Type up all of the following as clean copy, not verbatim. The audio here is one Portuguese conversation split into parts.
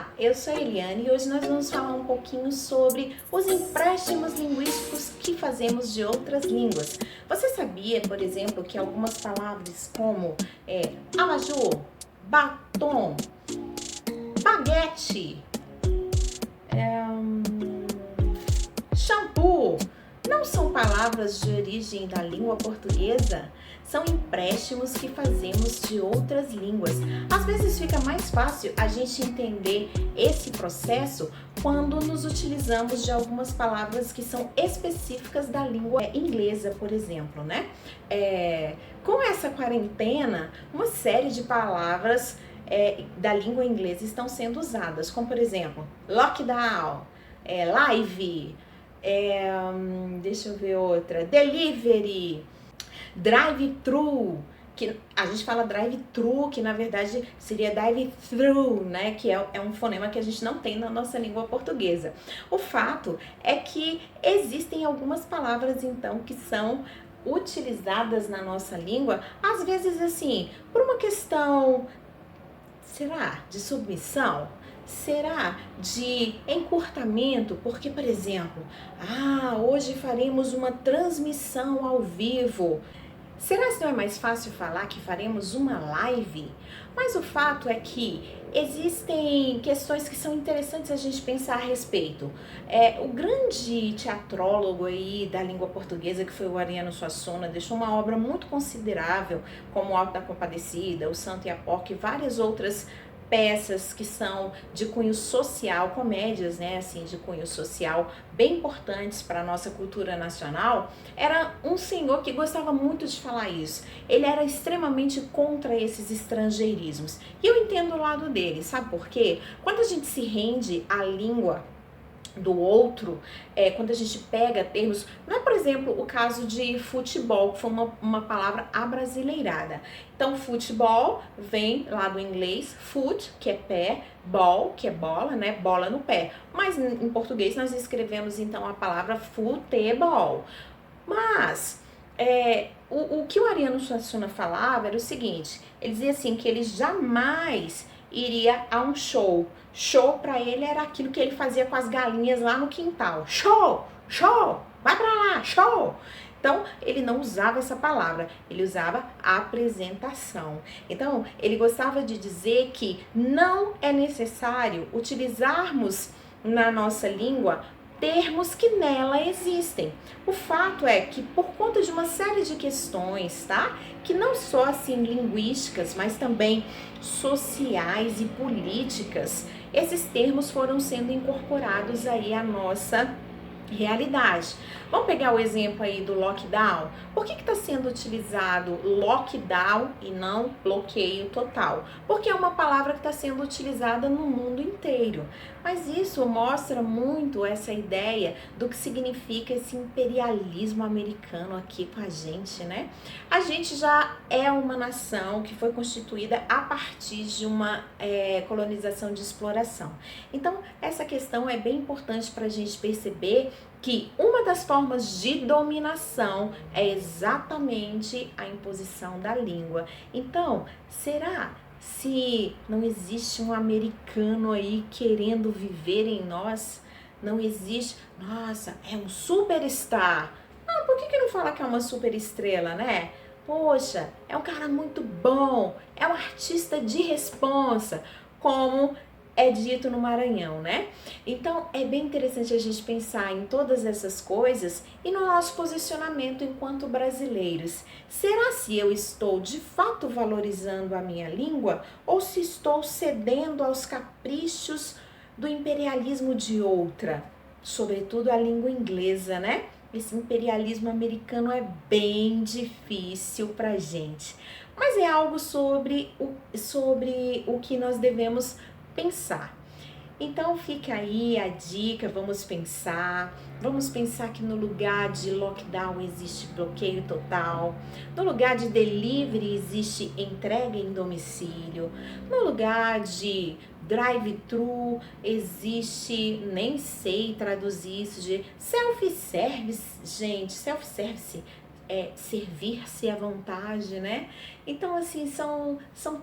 Olá, eu sou a Eliane e hoje nós vamos falar um pouquinho sobre os empréstimos linguísticos que fazemos de outras línguas. Você sabia, por exemplo, que algumas palavras como abajur, batom, baguete, shampoo, não são palavras de origem da língua portuguesa? São empréstimos que fazemos de outras línguas. Às vezes fica mais fácil a gente entender esse processo quando nos utilizamos de algumas palavras que são específicas da língua inglesa, por exemplo, né? Com essa quarentena, uma série de palavras da língua inglesa estão sendo usadas, como por exemplo, lockdown, live, deixa eu ver outra, delivery, drive-thru, que a gente fala drive-thru, que na verdade seria drive-thru, né? Que é um fonema que a gente não tem na nossa língua portuguesa. O fato é que existem algumas palavras, então, que são utilizadas na nossa língua, às vezes assim, por uma questão, será, de submissão? Será de encurtamento? Porque, por exemplo, hoje faremos uma transmissão ao vivo. Será que não é mais fácil falar que faremos uma live? Mas o fato é que existem questões que são interessantes a gente pensar a respeito. O grande teatrólogo aí da língua portuguesa, que foi o Ariano Suassuna, deixou uma obra muito considerável, como o Alto da Compadecida, O Santo e a Porca e várias outras peças que são de cunho social, comédias, né, assim, de cunho social, bem importantes para a nossa cultura nacional. Era um senhor que gostava muito de falar isso. Ele era extremamente contra esses estrangeirismos. E eu entendo o lado dele, sabe por quê? Quando a gente se rende à língua do outro, quando a gente pega termos, não é, por exemplo, o caso de futebol, que foi uma palavra abrasileirada. Então, futebol vem lá do inglês, foot, que é pé, ball, que é bola, né, bola no pé. Mas em português nós escrevemos então a palavra futebol. Mas o que o Ariano Suassuna falava era o seguinte, ele dizia assim, que ele jamais iria a um show. Show para ele era aquilo que ele fazia com as galinhas lá no quintal. Show, show, vai para lá, show. Então, ele não usava essa palavra, ele usava apresentação. Então, ele gostava de dizer que não é necessário utilizarmos na nossa língua termos que nela existem. O fato é que por conta de uma série de questões, tá? Que não só assim linguísticas, mas também sociais e políticas, esses termos foram sendo incorporados aí à nossa realidade. Vamos pegar o exemplo aí do lockdown. Por que está sendo utilizado lockdown e não bloqueio total? Porque é uma palavra que está sendo utilizada no mundo inteiro. Mas isso mostra muito essa ideia do que significa esse imperialismo americano aqui com a gente, né? A gente já é uma nação que foi constituída a partir de uma colonização de exploração. Então, essa questão é bem importante para a gente perceber que uma das formas de dominação é exatamente a imposição da língua. Então, será se não existe um americano aí querendo viver em nós? Não existe, nossa, é um superstar. Por que não fala que é uma superestrela, né? Poxa, é um cara muito bom, é um artista de responsa, como é dito no Maranhão, né? Então, é bem interessante a gente pensar em todas essas coisas e no nosso posicionamento enquanto brasileiros. Será se eu estou de fato valorizando a minha língua ou se estou cedendo aos caprichos do imperialismo de outra? Sobretudo a língua inglesa, né? Esse imperialismo americano é bem difícil pra gente. Mas é algo sobre o que nós devemos pensar. Então fica aí a dica, vamos pensar que no lugar de lockdown existe bloqueio total, no lugar de delivery existe entrega em domicílio, no lugar de drive-thru existe, nem sei traduzir isso, de self-service, gente, self-service servir-se à vontade, né? Então, assim, são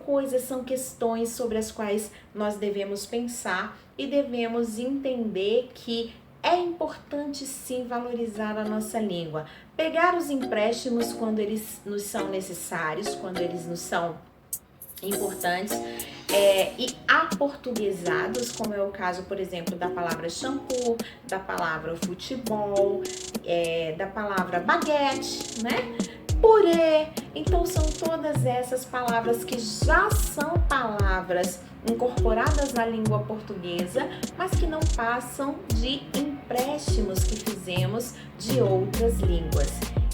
coisas, são questões sobre as quais nós devemos pensar e devemos entender que é importante sim valorizar a nossa língua. Pegar os empréstimos quando eles nos são necessários, quando eles nos são importantes, e aportuguesados, como é o caso, por exemplo, da palavra shampoo, da palavra futebol, da palavra baguete, né? Purê. Então são todas essas palavras que já são palavras incorporadas à língua portuguesa, mas que não passam de empréstimos que fizemos de outras línguas.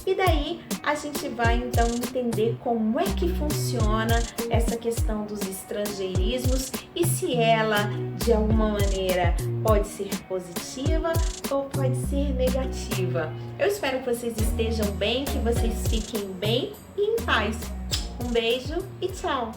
E daí a gente vai então entender como é que funciona essa questão dos estrangeirismos e se ela de alguma maneira pode ser positiva ou pode ser negativa. Eu espero que vocês estejam bem, que vocês fiquem bem e em paz. Um beijo e tchau!